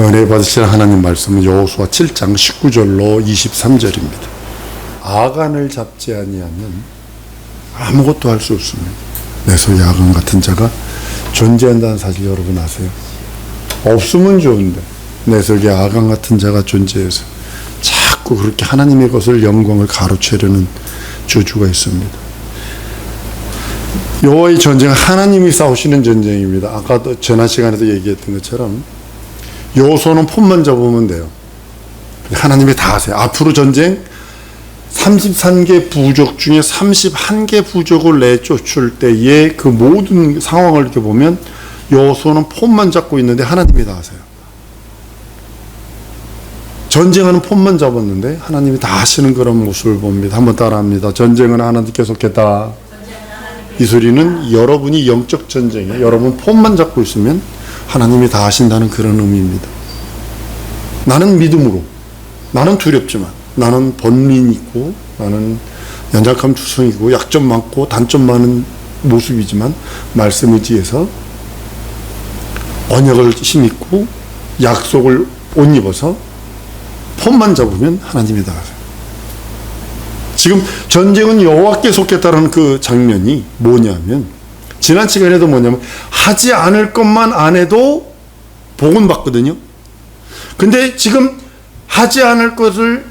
은혜 받으실 하나님 말씀은 여호수아 7장 19절로 23절입니다. 아간을 잡지 아니하면 아무것도 할 수 없습니다. 내 속에 아간 같은 자가 존재한다는 사실 여러분 아세요? 없으면 좋은데 내 속에 아간 같은 자가 존재해서 자꾸 그렇게 하나님의 것을 영광을 가로채려는 저주가 있습니다. 여호와의 전쟁은 하나님이 싸우시는 전쟁입니다. 아까도 지난 시간에도 얘기했던 것처럼 여호수아는 폰만 잡으면 돼요. 하나님이 다 하세요. 앞으로 전쟁 33개 부족 중에 31개 부족을 내쫓을 때의 그 모든 상황을 이렇게 보면 여호수아는 폰만 잡고 있는데 하나님이 다 하세요. 전쟁하는 폰만 잡았는데 하나님이 다 하시는 그런 모습을 봅니다. 한번 따라합니다. 전쟁은 하나님께 속했다. 이 소리는 여러분이 영적 전쟁에 여러분 폰만 잡고 있으면 하나님이 다 하신다는 그런 의미입니다. 나는 믿음으로, 나는 두렵지만, 나는 번민 있고, 나는 연약함 투성이고, 약점 많고, 단점 많은 모습이지만, 말씀 의지해서 언약을 힘입고, 약속을 옷 입어서, 폰만 잡으면 하나님이 다 하세요. 지금 전쟁은 여호와께 속했다는 그 장면이 뭐냐면, 지난 시간에도 뭐냐면 하지 않을 것만 안 해도 복은 받거든요. 근데 지금 하지 않을 것을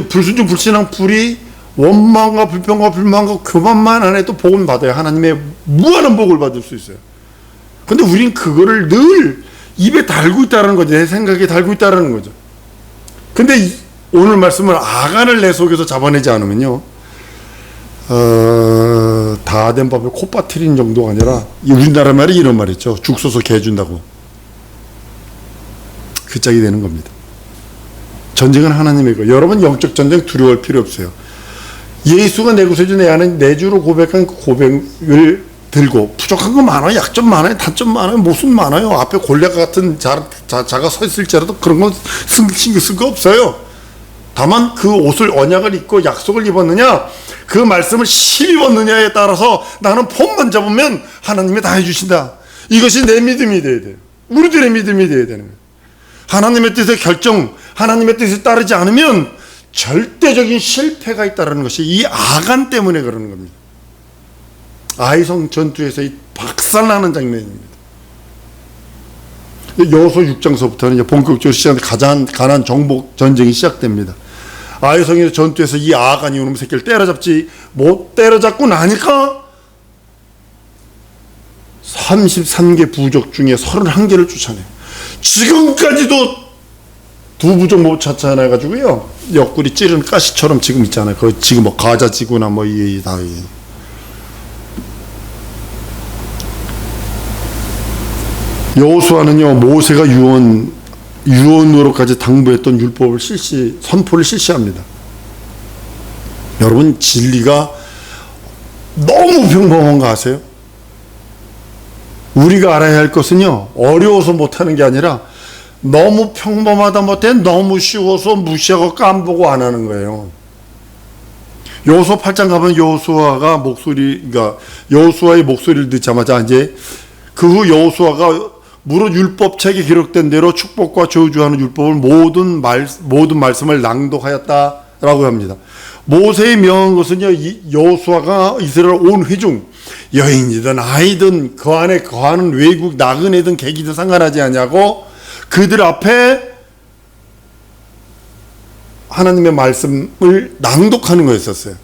불순종 불신앙 불의 원망과 불평과 불만과 교만만 안 해도 복은 받아요. 하나님의 무한한 복을 받을 수 있어요. 근데 우린 그거를 늘 입에 달고 있다는 거죠. 내 생각에 달고 있다는 거죠. 근데 오늘 말씀은 아간을 내 속에서 잡아내지 않으면요, 다 된 밥에 코 빠뜨린 정도가 아니라, 우리나라 말이 이런 말 있죠. 죽 써서 개 준다고. 그 짝이 되는 겁니다. 전쟁은 하나님의 거. 여러분 영적 전쟁 두려워할 필요 없어요. 예수가 내 구세주 내 안에 내 주로 고백한 그 고백을 들고, 부족한 거 많아요. 약점 많아요. 단점 많아요. 모순 많아요. 앞에 골리앗 같은 자가 서 있을지라도 그런 건 신경 쓸 거 없어요. 다만 그 옷을 언약을 입고 약속을 입었느냐, 그 말씀을 힘입었느냐에 따라서 나는 폰만 잡으면 하나님이 다 해주신다. 이것이 내 믿음이 돼야 돼요. 우리들의 믿음이 돼야 되는 거예요. 하나님의 뜻의 결정, 하나님의 뜻에 따르지 않으면 절대적인 실패가 있다는 것이 이 아간 때문에 그러는 겁니다. 아이성 전투에서 이 박살나는 장면입니다. 여호수아 6장서부터는 이제 본격적으로 시작된 가나안 정복 전쟁이 시작됩니다. 아이성의 전투에서 이 아간이 이놈 새끼를 때려잡지 못 때려잡고 나니까 33개 부족 중에 31개를 쫓아내요. 지금까지도 두 부족 못 쫓아내가지고요, 옆구리 찌른 가시처럼 지금 있잖아요. 그 지금 뭐 가자지구나 뭐 이게 다. 여호수아는요, 모세가 유언으로까지 당부했던 율법을 선포를 실시합니다. 여러분, 진리가 너무 평범한 거 아세요? 우리가 알아야 할 것은요, 어려워서 못하는 게 아니라 너무 평범하다 못해 너무 쉬워서 무시하고 깜보고 안 하는 거예요. 여호수아 8장 가면 여호수아의 목소리를 듣자마자 이제 그 후 여호수아가 무릇 율법책에 기록된 대로 축복과 저주하는 율법을 모든 말씀을 낭독하였다라고 합니다. 모세의 명한 것은요, 여호수아가 이스라엘 온 회중, 여인이든 아이든 그 안에 거하는 외국 나그네든 객이든 상관하지 않냐고 그들 앞에 하나님의 말씀을 낭독하는 거였었어요.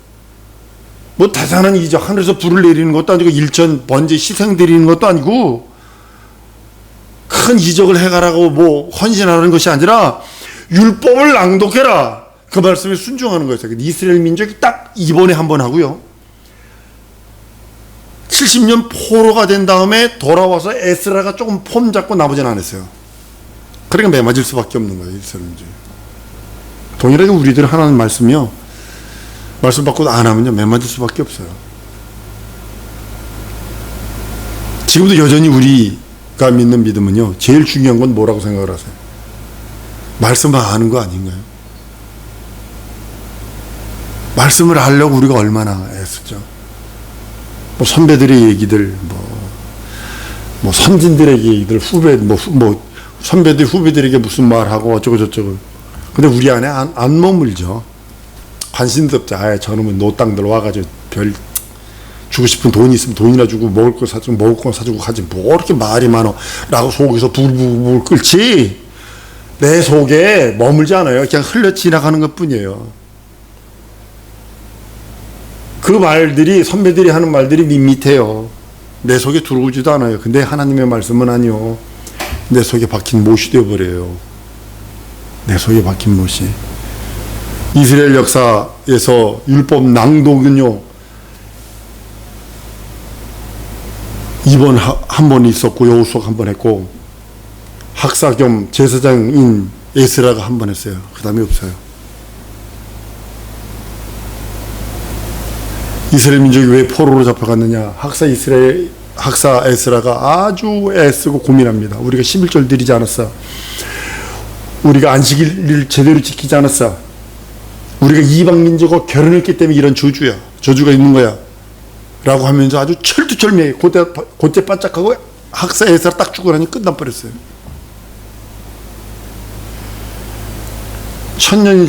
뭐 대단한 이적, 하늘에서 불을 내리는 것도 아니고 일천 번제 희생 드리는 것도 아니고 큰 이적을 해가라고 뭐 헌신하는 것이 아니라 율법을 낭독해라, 그 말씀에 순종하는 거였어요. 이스라엘 민족이 딱 이번에 한 번 하고요, 70년 포로가 된 다음에 돌아와서 에스라가 조금 폼 잡고 나머지는 안 했어요. 그러니까 매맞을 수밖에 없는 거예요, 이스라엘 민족이. 동일하게 우리들 하나님 말씀이요, 말씀 받고 안 하면요 매맞을 수밖에 없어요. 지금도 여전히 우리가 믿는 믿음은요, 제일 중요한 건 뭐라고 생각을 하세요? 말씀을 아는 거 아닌가요? 말씀을 알려고 우리가 얼마나 애쓰죠. 뭐 선배들의 얘기들, 뭐 선진들의 얘기들, 후배, 선배들 후배들에게 무슨 말하고 어쩌고 저쩌고. 근데 우리 안에 안 머물죠. 관심도 없죠. 아, 저놈은 노땅들 와가지고 별 주고 싶은 돈이 있으면 돈이나 주고 먹을 거 사주고 먹을 거 사주고 하지 뭐 이렇게 말이 많어 라고 속에서 불불 끓지 내 속에 머물지 않아요. 그냥 흘러 지나가는 것 뿐이에요. 그 말들이 선배들이 하는 말들이 밋밋해요. 내 속에 들어오지도 않아요. 근데 하나님의 말씀은 아니요. 내 속에 박힌 못이 되어버려요. 내 속에 박힌 못이. 이스라엘 역사에서 율법 낭독은요, 이번 한 번 있었고 여호수아가 한 번 했고 학사 겸 제사장인 에스라가 한 번 했어요. 그 다음에 없어요. 이스라엘 민족이 왜 포로로 잡혀갔느냐. 학사 에스라가 아주 애쓰고 고민합니다. 우리가 11절 드리지 않았어. 우리가 안식일을 제대로 지키지 않았어. 우리가 이방 민족과 결혼했기 때문에 이런 저주가 있는 거야 라고 하면서 아주 철두철미하게 곧대 바짝하고 학사 에스라 딱 죽으라니 끝나버렸어요. 몇천 년이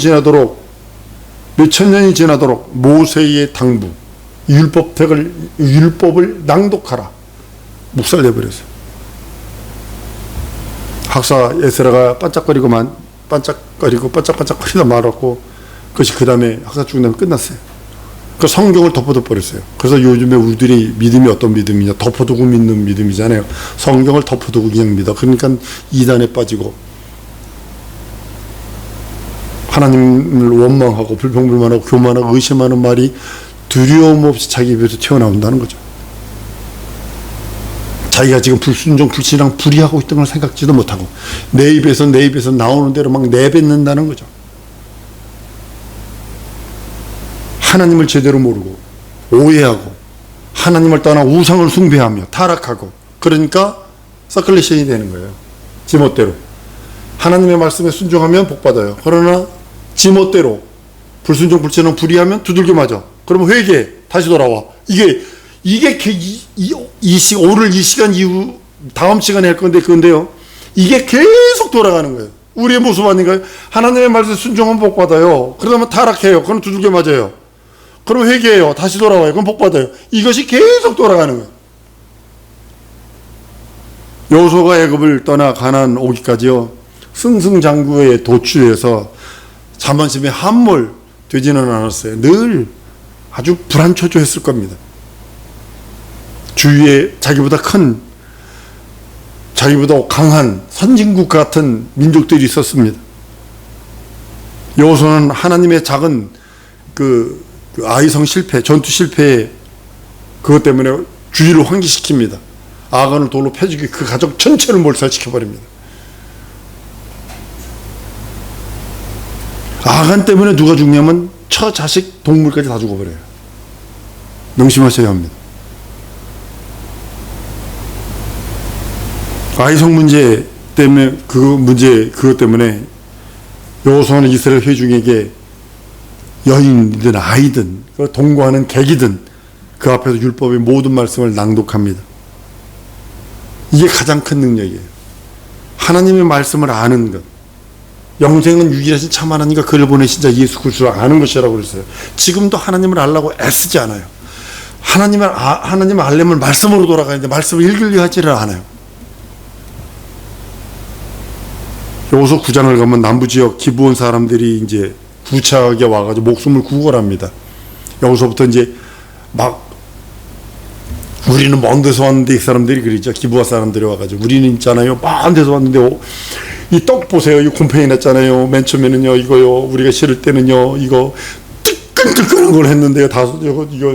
지나도록 모세의 당부 율법을 낭독하라 묵살돼버렸어요. 학사 에스라가 반짝거리다 말았고 그것이 그 다음에 학사 죽은 다음에 끝났어요. 그 성경을 덮어둬버렸어요. 그래서 요즘에 우리들이 믿음이 어떤 믿음이냐, 덮어두고 믿는 믿음이잖아요. 성경을 덮어두고 그냥 믿어. 그러니까 이단에 빠지고 하나님을 원망하고 불평불만하고 교만하고 의심하는 말이 두려움 없이 자기 입에서 튀어나온다는 거죠. 자기가 지금 불순종 불신앙 불의하고 있던 걸 생각지도 못하고 내 입에서 나오는 대로 막 내뱉는다는 거죠. 하나님을 제대로 모르고 오해하고 하나님을 떠나 우상을 숭배하며 타락하고 그러니까 서큘레이션이 되는 거예요. 지멋대로 하나님의 말씀에 순종하면 복받아요. 그러나 지멋대로 불순종 불신앙 불의하면 두들겨 맞아. 그러면 회개해. 다시 돌아와. 이게 오늘 이 시간 이후 다음 시간에 할 건데요. 이게 계속 돌아가는 거예요. 우리의 모습 아닌가요? 하나님의 말씀에 순종하면 복받아요. 그러면 타락해요. 그럼 두들겨 맞아요. 그럼 회개해요. 다시 돌아와요. 그럼 복받아요. 이것이 계속 돌아가는 거예요. 여호수아가 애굽을 떠나 가나안 오기까지요. 승승장구에 도취해서 자만심에 함몰 되지는 않았어요. 늘 아주 불안초조했을 겁니다. 주위에 자기보다 강한 선진국 같은 민족들이 있었습니다. 여호수아는 하나님의 작은 그 아이성 실패, 전투 실패 그것 때문에 주의를 환기시킵니다. 아간을 돌로 패죽이 그 가족 전체를 몰살시켜버립니다. 아간 때문에 누가 죽냐면 처자식 동물까지 다 죽어버려요. 명심하셔야 합니다. 아이성 문제 때문에 그것 때문에 여호수아는 이스라엘 회중에게 여인이든 아이든 동거하는 객이든 그 앞에서 율법의 모든 말씀을 낭독합니다. 이게 가장 큰 능력이에요. 하나님의 말씀을 아는 것. 영생은 유일하신 참 하나님과 그를 보내신 자 예수 그리스도를 아는 것이라고 그랬어요. 지금도 하나님을 알라고 애쓰지 않아요. 하나님을 알려면 말씀으로 돌아가는데 말씀을 읽으려 하지를 않아요. 여호수아 9장을 가면 남부지역 기브온 사람들이 이제 부차하게 와가지고 목숨을 구걸합니다. 여기서부터 이제 막 우리는 먼 데서 왔는데 이 사람들이 그러죠. 기브아 사람들이 와가지고 우리는 있잖아요. 먼 데서 왔는데 이 떡 보세요. 이 곰팡이 났잖아요. 맨 처음에는요 이거요. 우리가 실을 때는요 이거 뜨끈뜨끈한 걸 했는데요.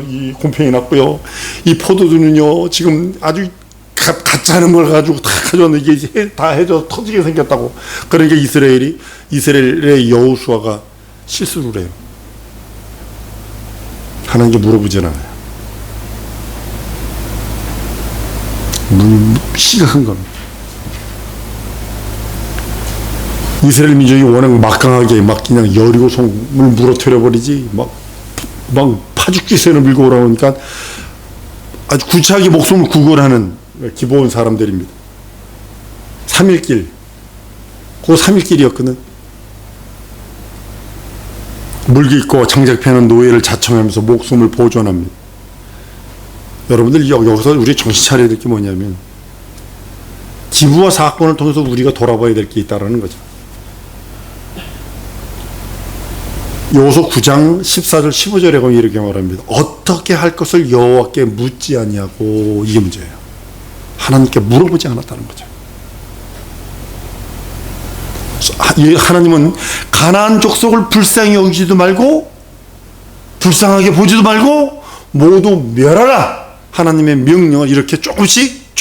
이 곰팡이 났고요. 이 포도주는요 지금 아주 가짜 하는 걸 가지고 다 가져왔는데 이게 다 해져 터지게 생겼다고. 그러니까 이스라엘의 여호수아가 실수를 해요. 하나님께 물어보진 않아요. 심각한 겁니다. 이스라엘 민족이 워낙 막강하게 막 그냥 여리고 성을 무너뜨려 버리지 막 파죽지세를 밀고 오라니까 아주 구차하게 목숨을 구걸하는 기브온 사람들입니다. 3일길 그 3일길이었거든. 물기 있고 장작패는 노예를 자청하면서 목숨을 보존합니다. 여러분들 여기서 우리 정신 차려야 될 게 뭐냐면 기부와 사건을 통해서 우리가 돌아봐야 될 게 있다는 거죠. 여호수아 9장 14절 15절에 보면 이렇게 말합니다. 어떻게 할 것을 여호와께 묻지 아니하고, 이게 문제예요. 하나님께 물어보지 않았다는 거죠. 하나님은 가나안 족속을 불쌍히 여기지도 말고 불쌍하게 보지도 말고 모두 멸하라, 하나님의 명령을 이렇게 조금씩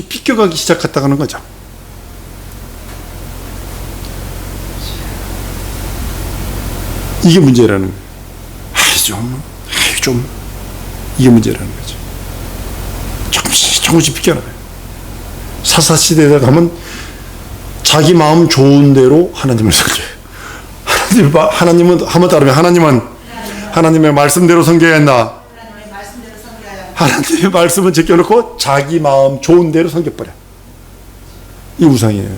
비껴가기 시작했다는 거죠. 이게 문제라는 거예요. 좀 이게 문제라는 거죠. 조금씩 비껴나가요. 사사시대에 가면 자기 마음 좋은 대로 하나님을 섬겨요. 하나님은 한번 따르면 하나님의 말씀대로 섬겨야 한다. 하나님의 말씀은 제껴놓고 자기 마음 좋은 대로 섬겨버려. 이 우상이에요.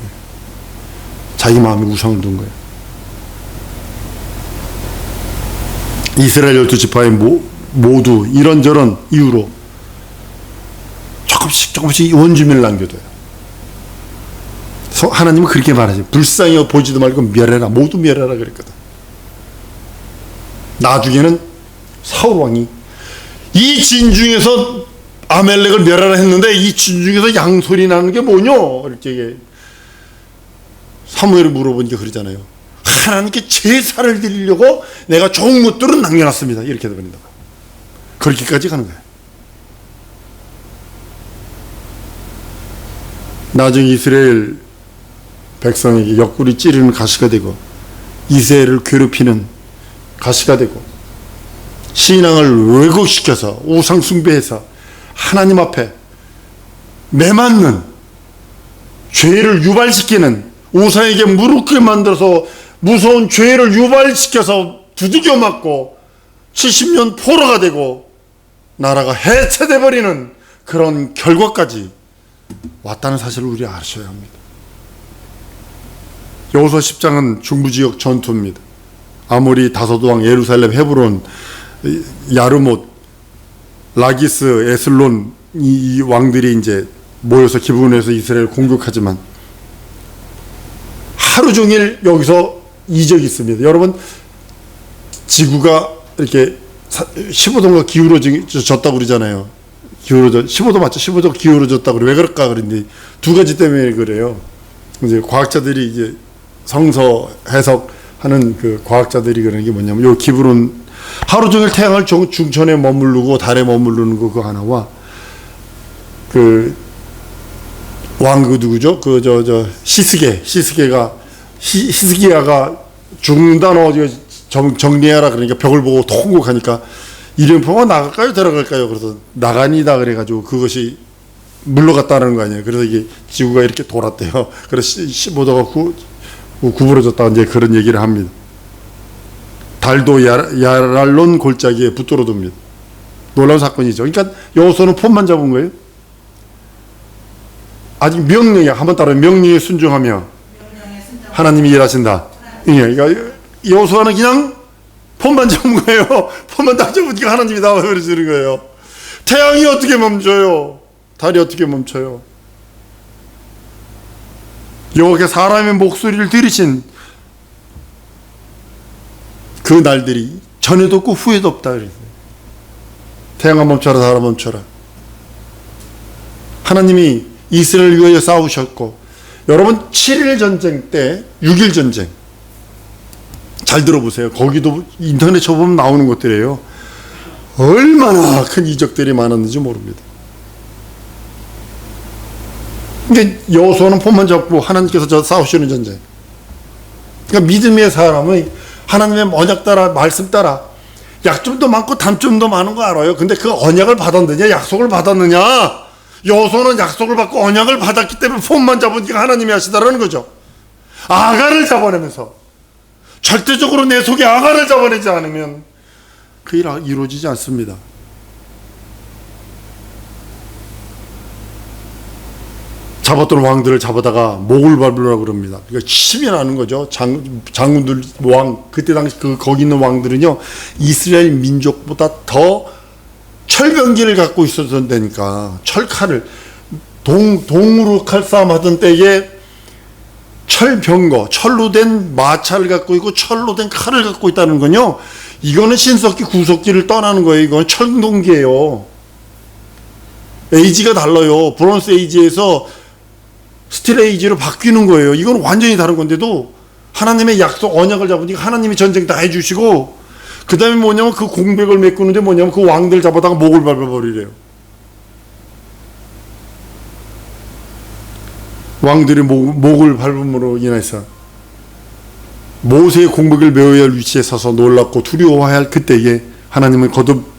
자기 마음에 우상을 둔 거예요. 이스라엘 12지파의 모두 이런저런 이유로 조금씩 원주민을 남겨둬요. 하나님은 그렇게 말하죠. 불쌍히 보지도 말고 멸해라, 모두 멸해라 그랬거든. 나중에는 사울 왕이 이 진중에서 아멜렉을 멸하라 했는데 이 진중에서 양소리 나는 게 뭐냐 이렇게 사무엘을 물어보니까 그러잖아요. 하나님께 제사를 드리려고 내가 종무들은 남겨놨습니다. 이렇게 돼버린다. 그렇게까지 가는 거예요. 나중에 이스라엘 백성에게 옆구리 찌르는 가시가 되고 이스라엘을 괴롭히는 가시가 되고 신앙을 왜곡시켜서 우상 숭배해서 하나님 앞에 매맞는 죄를 유발시키는, 우상에게 무릎 꿇게 만들어서 무서운 죄를 유발시켜서 두들겨 맞고 70년 포로가 되고 나라가 해체돼 버리는 그런 결과까지 왔다는 사실을 우리 아셔야 합니다. 여호수아 10장은 중부지역 전투입니다. 아모리, 다소도 왕, 예루살렘, 헤브론, 야르못, 라기스, 에슬론 이 왕들이 이제 모여서 기브온에서 이스라엘을 공격하지만 하루 종일 여기서 이적이 있습니다. 여러분, 지구가 이렇게 15도가 기울어졌다고 그러잖아요. 15도 맞죠? 15도 기울어졌다고 그래. 왜 그럴까? 그런데 두 가지 때문에 그래요. 이제 과학자들이 이제 성서 해석하는 그 과학자들이 그러는 게 뭐냐면, 요 기브론 하루 종일 태양을 중천에 머무르고 달에 머무르는 거 그거 하나와 그 왕 그 누구죠? 그 히스기야가 죽는다 너 정리하라 그러니까 벽을 보고 통곡하니까 이름표가 나갈까요 들어갈까요? 그래서 나가니다 그래가지고 그것이 물러갔다는 거 아니에요. 그래서 이게 지구가 이렇게 돌았대요. 그래서 15도가 구부러졌다 이제 그런 얘기를 합니다. 달도 야랄론 골짜기에 붙들어둡니다. 놀라운 사건이죠. 그러니까 여호수아는 폰만 잡은 거예요. 아직 명령에 한번 따라 명령에 순종하며 하나님이 일하신다. 그러니까 여호수아는 그냥 폰만 잡은 거예요. 폰만 딱 잡으니까 하나님이 나와버리시는 거예요. 태양이 어떻게 멈춰요? 달이 어떻게 멈춰요? 여호와께 사람의 목소리를 들으신 그 날들이 전에도 없고 후에도 없다 그랬어요. 태양아 멈춰라, 달아 멈춰라. 하나님이 이스라엘을 위하여 싸우셨고, 여러분 7일 전쟁 때 6일 전쟁 잘 들어보세요. 거기도 인터넷 쳐보면 나오는 것들이에요. 얼마나 큰 이적들이 많았는지 모릅니다. 그러니까 여호수아는 폰만 잡고 하나님께서 저 싸우시는 전쟁. 그러니까 믿음의 사람은 하나님의 언약 따라 말씀 따라 약점도 많고 단점도 많은 거 알아요. 근데 그 언약을 받았느냐 약속을 받았느냐. 여호수아는 약속을 받고 언약을 받았기 때문에 폰만 잡으니까 하나님이 하시다라는 거죠. 아가를 잡아내면서 절대적으로 내 속에 아가를 잡아내지 않으면 그 일 이루어지지 않습니다. 잡았던 왕들을 잡아다가 목을 밟으려고 그럽니다. 그러니까 힘이 나는 거죠. 장군들, 왕, 그때 당시 거기 있는 왕들은요, 이스라엘 민족보다 더 철병기를 갖고 있었다니까. 철칼을, 동으로 칼싸움 하던 때에 철병거, 철로 된 마차를 갖고 있고 철로 된 칼을 갖고 있다는 건요, 이거는 신석기, 구석기를 떠나는 거예요. 이건 철동기예요. 에이지가 달라요. 브론스 에이지에서 스틸 에이지로 바뀌는 거예요. 이건 완전히 다른 건데도 하나님의 약속, 언약을 잡으니까 하나님이 전쟁 다 해주시고, 그 다음에 뭐냐면 그 공백을 메꾸는데 뭐냐면 그 왕들 잡아다가 목을 밟아버리래요. 왕들이 목을 밟음으로 인해서 모세의 공백을 메워야 할 위치에 서서 놀랍고 두려워해야 할 그때에 하나님은 거듭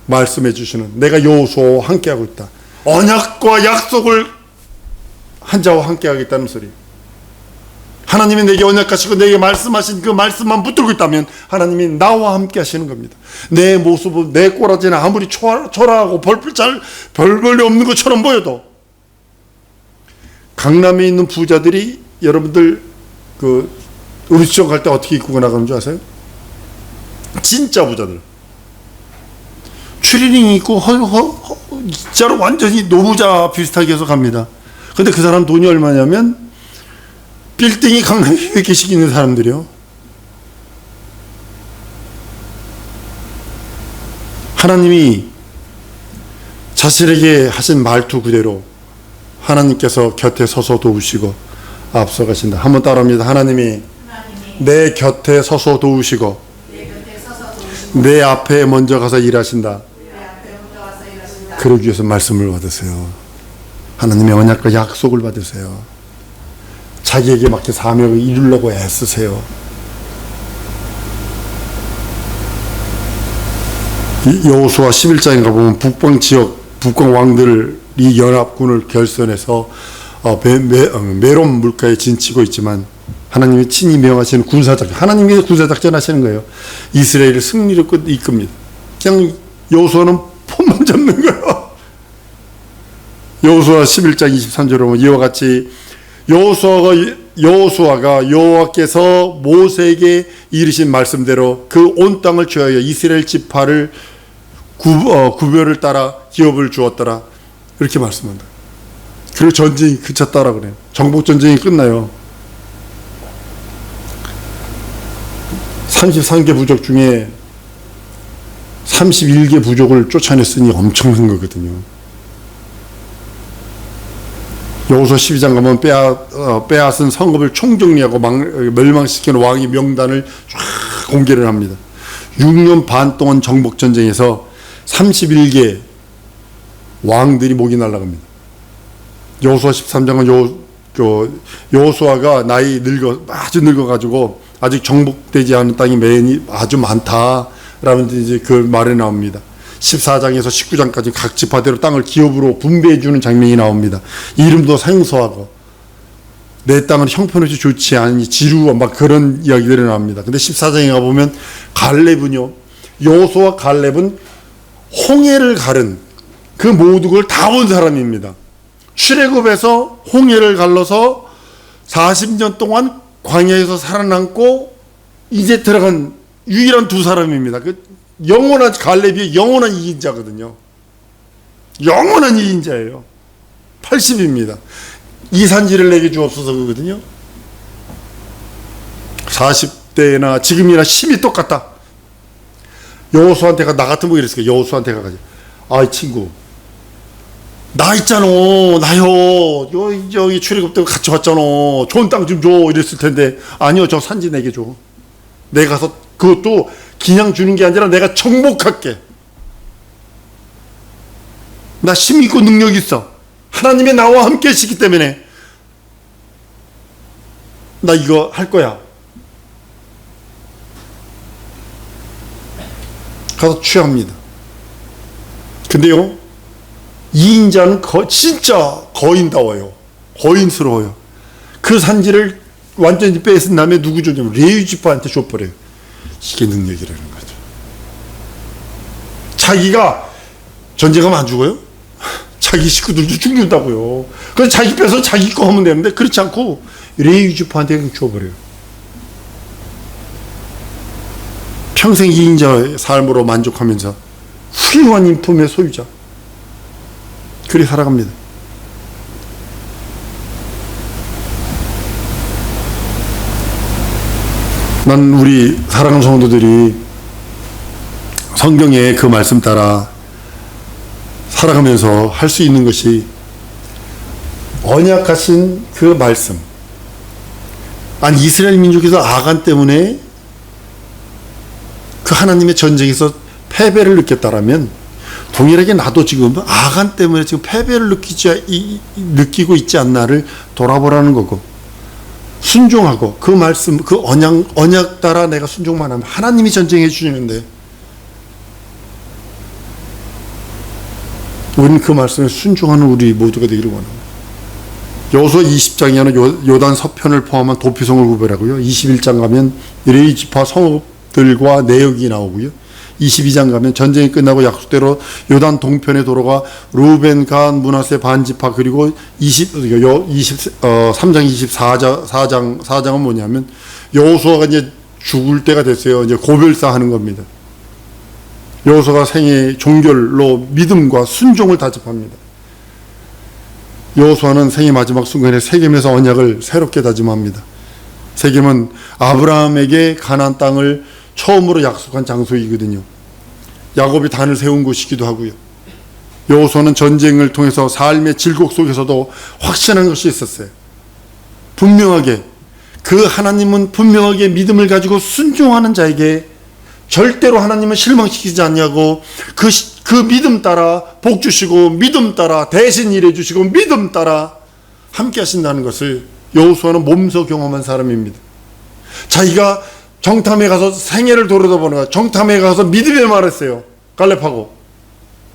말씀해 주시는, 내가 여호수아와 함께하고 있다. 언약과 약속을 한 자와 함께하겠다는 소리. 하나님이 내게 언약하시고 내게 말씀하신 그 말씀만 붙들고 있다면 하나님이 나와 함께 하시는 겁니다. 내 모습은, 내 꼬라지는 아무리 초라하고 별볼이 없는 것처럼 보여도, 강남에 있는 부자들이 여러분들 그 음식점 갈 때 어떻게 입고 나가는 줄 아세요? 진짜 부자들 추리닝 입고 진짜로 완전히 노부자 비슷하게 해서 갑니다. 근데 그 사람 돈이 얼마냐면 빌딩이 강남에 100개씩 있는 사람들이요. 하나님이 자신에게 하신 말투 그대로 하나님께서 곁에 서서 도우시고 앞서가신다. 한번 따라합니다. 하나님이 내 곁에 서서 도우시고 내 앞에 먼저 가서 일하신다. 그러기 위해서 말씀을 받으세요. 하나님의 언약과 약속을 받으세요. 자기에게 맡긴 사명을 이루려고 애쓰세요. 여호수아 11장에 가보면 북방 지역, 북방 왕들이 연합군을 결선해서 메론 물가에 진치고 있지만 하나님이 친히 명하시는 군사작전, 하나님이 군사작전 하시는 거예요. 이스라엘을 승리로 이끕니다. 그냥 여호수아는 폰만 잡는 거예요. 여호수아 11장 23절에 보면 이와 같이 여호수아가 여호와께서 모세에게 이르신 말씀대로 그 온 땅을 취하여 이스라엘 지파를 구별을 따라 기업을 주었더라. 이렇게 말씀한다. 그리고 전쟁이 그쳤다라 그래요. 정복 전쟁이 끝나요. 33개 부족 중에 31개 부족을 쫓아냈으니 엄청난 거거든요. 여호수아 12장 가면 빼앗은 성읍을 총정리하고 멸망시키는 왕의 명단을 쫙 공개를 합니다. 6년 반 동안 정복 전쟁에서 31개 왕들이 목이 날아갑니다. 여호수아 13장은 여호수아가 아주 늙어가지고 아직 정복되지 않은 땅이 아주 많다라는 이제 그 말에 나옵니다. 14장에서 19장까지 각 지파대로 땅을 기업으로 분배해주는 장면이 나옵니다. 이름도 생소하고 내 땅은 형편없이 좋지 않으니 지루와 막 그런 이야기들이 나옵니다. 근데 14장에 가보면 갈렙은요, 여호수아 갈렙은 홍해를 가른 그 모든 걸 다 온 사람입니다. 출애굽에서 홍해를 갈라서 40년 동안 광야에서 살아남고 이제 들어간 유일한 두 사람입니다. 영원한 갈렙이 영원한 이인자거든요. 영원한 이인자예요. 80입니다. 이 산지를 내게 주옵소서 그거든요. 40대나 지금이나 힘이 똑같다. 여호수아한테 나 같은 분 이랬을 거예요. 여호수아한테 가가지고 아이 친구 나 있잖아, 나요. 여기 출애굽 때 같이 왔잖아. 좋은 땅 좀 줘. 이랬을 텐데 아니요, 저 산지 내게 줘. 내가 가서 그것도 그냥 주는 게 아니라 내가 정복할게. 나 힘 있고 능력 있어. 하나님이 나와 함께 하시기 때문에 나 이거 할 거야. 가서 취합니다. 근데요, 이인자는 진짜 거인다워요. 거인스러워요. 그 산지를 완전히 뺏은 다음에 누구 주냐면 레위 지파한테 줘버려요. 이게 능력이라는 거죠. 자기가 전쟁하면 안 죽어요? 자기 식구들도 죽는다고요. 그래서 자기 빼서 자기 거 하면 되는데 그렇지 않고 레위지파한테 줘버려요. 평생 이인자의 삶으로 만족하면서 훌륭한 인품의 소유자. 그리 살아갑니다. 난 우리 사랑하는 성도들이 성경의 그 말씀 따라 살아가면서 할 수 있는 것이 언약하신 그 말씀. 아니 이스라엘 민족에서 아간 때문에 그 하나님의 전쟁에서 패배를 느꼈다라면 동일하게 나도 지금 아간 때문에 지금 패배를 느끼고 있지 않나를 돌아보라는 거고, 순종하고 그 말씀 그 언약 따라 내가 순종만 하면 하나님이 전쟁해 주시는데 우리는 그 말씀에 순종하는 우리 모두가 되기를 원합니다. 여호수아 20장에는 요단 서편을 포함한 도피성을 구별하고요. 21장 가면 레위 지파 성읍들과 내역이 나오고요. 22장 가면 전쟁이 끝나고 약속대로 요단 동편에 돌아가 루벤, 갓, 므낫세 반지파, 그리고 3장 24장은 뭐냐면 여호수아가 이제 죽을 때가 됐어요. 이제 고별사 하는 겁니다. 여호수아가 생애 종결로 믿음과 순종을 다짐합니다. 여호수아는 생애 마지막 순간에 세겜에서 언약을 새롭게 다짐합니다. 세겜은 아브라함에게 가나안 땅을 처음으로 약속한 장소이거든요. 야곱이 단을 세운 곳이기도 하고요. 여호수아는 전쟁을 통해서 삶의 질곡 속에서도 확신한 것이 있었어요. 분명하게 그 하나님은 분명하게 믿음을 가지고 순종하는 자에게 절대로 하나님은 실망시키지 않냐고, 그 믿음 따라 복 주시고 믿음 따라 대신 일해 주시고 믿음 따라 함께 하신다는 것을 여호수아는 몸소 경험한 사람입니다. 자기가 정탐에 가서 생애를 돌아다보는 거야. 정탐에 가서 믿음의 말했어요. 갈렙하고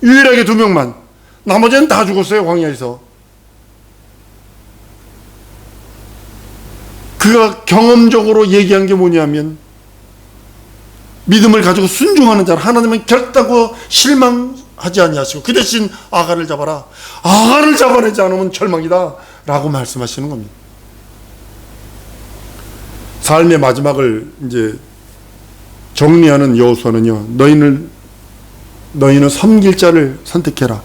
유일하게 2명만, 나머지는 다 죽었어요. 광야에서. 그가 경험적으로 얘기한 게 뭐냐면 믿음을 가지고 순종하는 자라 하나님은 결단코 실망하지 아니하시고 그 대신 아간을 잡아라. 아간을 잡아내지 않으면 절망이다 라고 말씀하시는 겁니다. 삶의 마지막을 이제 정리하는 여호수아는요, 너희는 섬길 자를 선택해라.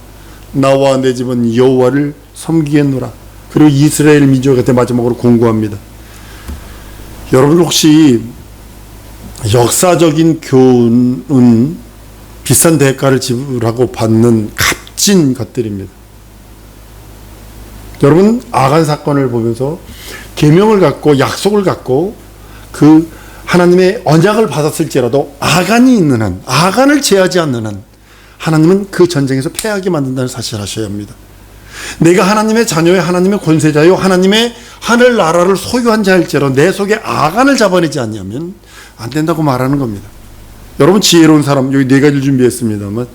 나와 내 집은 여호와를 섬기겠노라. 그리고 이스라엘 민족한테 마지막으로 공고합니다. 여러분 혹시 역사적인 교훈은 비싼 대가를 지불하고 받는 값진 것들입니다. 여러분 아간 사건을 보면서 계명을 갖고 약속을 갖고 그 하나님의 언약을 받았을지라도 아간이 있는 한, 아간을 제하지 않는 한 하나님은 그 전쟁에서 패하게 만든다는 사실을 아셔야 합니다. 내가 하나님의 자녀요, 하나님의 권세자요, 하나님의 하늘나라를 소유한 자일지라도 내 속에 아간을 잡아내지 않냐면 안 된다고 말하는 겁니다. 여러분 지혜로운 사람, 여기 4가지를 준비했습니다만,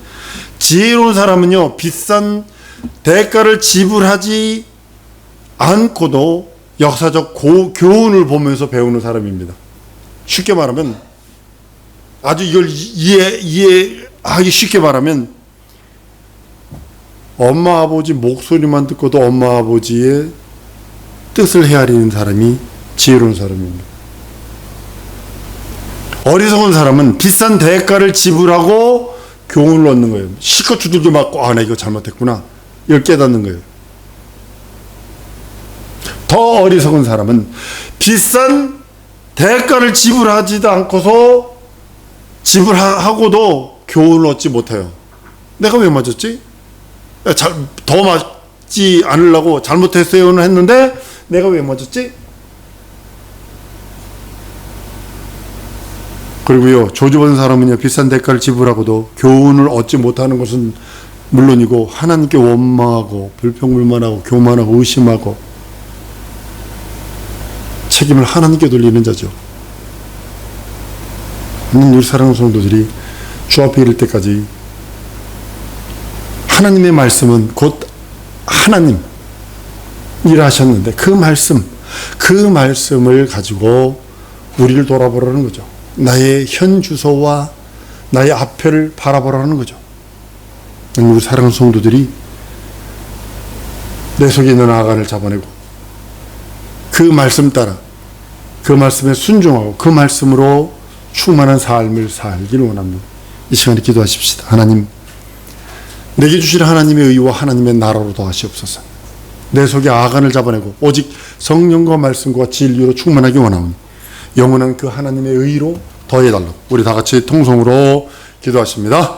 지혜로운 사람은요 비싼 대가를 지불하지 않고도 역사적 교훈을 보면서 배우는 사람입니다. 쉽게 말하면 아주 이걸 이해하기 쉽게 말하면 엄마 아버지 목소리만 듣고도 엄마 아버지의 뜻을 헤아리는 사람이 지혜로운 사람입니다. 어리석은 사람은 비싼 대가를 지불하고 교훈을 얻는 거예요. 실컷 두들겨 맞고 나 이거 잘못했구나 이걸 깨닫는 거예요. 더 어리석은 사람은 비싼 대가를 지불하지도 않고서 지불하고도 교훈을 얻지 못해요. 내가 왜 맞았지? 더 맞지 않으려고 잘못했어요는 했는데 내가 왜 맞았지? 그리고요 저주받은 사람은요 비싼 대가를 지불하고도 교훈을 얻지 못하는 것은 물론이고 하나님께 원망하고 불평불만하고 교만하고 의심하고 책임을 하나님께 돌리는 자죠. 우리 사랑하는 성도들이 주 앞에 이를 때까지 하나님의 말씀은 곧 하나님 일하셨는데 그 말씀을 가지고 우리를 돌아보라는 거죠. 나의 현 주소와 나의 앞을 바라보라는 거죠. 우리 사랑하는 성도들이 내 속에 있는 아간을 잡아내고 그 말씀 따라 그 말씀에 순종하고 그 말씀으로 충만한 삶을 살기를 원합니다. 이 시간에 기도하십시다. 하나님, 내게 주실 하나님의 의와 하나님의 나라로 더하시옵소서. 내 속에 아간을 잡아내고 오직 성령과 말씀과 진리로 충만하기 원하오니 영원한 그 하나님의 의로 더해달라고 우리 다 같이 통성으로 기도하십니다.